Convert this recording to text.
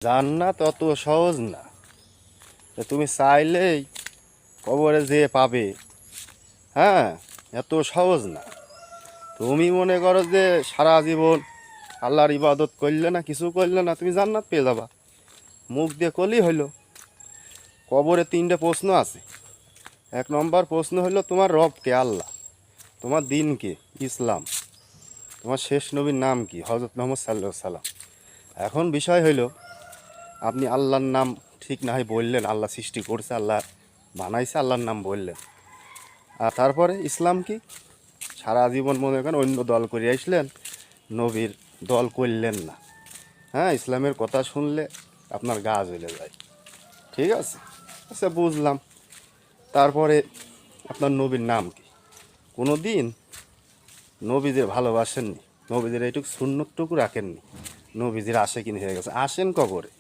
জান্নাত অত সহজ না। তুমি চাইলেই কবরে যেয়ে পাবে, হ্যাঁ, এত সহজ না। তুমি মনে করো যে সারা জীবন আল্লাহর ইবাদত করলে না, কিছু করলে না, তুমি জান্নাত পেয়ে যাবা, মুখ দিয়ে কলি হইলো। কবরে 3টে প্রশ্ন আছে। 1 নম্বর প্রশ্ন হলো তোমার রব কে? আল্লাহ। তোমার দিন কে? ইসলাম। তোমার শেষ নবীর নাম কি? হযরত মুহাম্মদ সাল্লাল্লাহু আলাইহি সাল্লাম। এখন বিষয় হইল, আপনি আল্লাহর নাম ঠিক না হয় বললেন, আল্লাহ সৃষ্টি করছে, আল্লাহ বানাইছে, আল্লাহর নাম বললেন। আর তারপরে ইসলাম কি? সারা জীবন মনে করেন অন্য দল করে আসলেন, নবীর দল করলেন না। হ্যাঁ, ইসলামের কথা শুনলে আপনার গা জ্বলে যায়। ঠিক আছে, আচ্ছা বুঝলাম। তারপরে আপনার নবীর নাম কি? কোনো দিন নবীদের ভালোবাসেননি, নবীদের এইটুকু সুন্নতটুকু রাখেননি, নবীদের আশেকিন হয়ে গেছে। আসেন কবরে,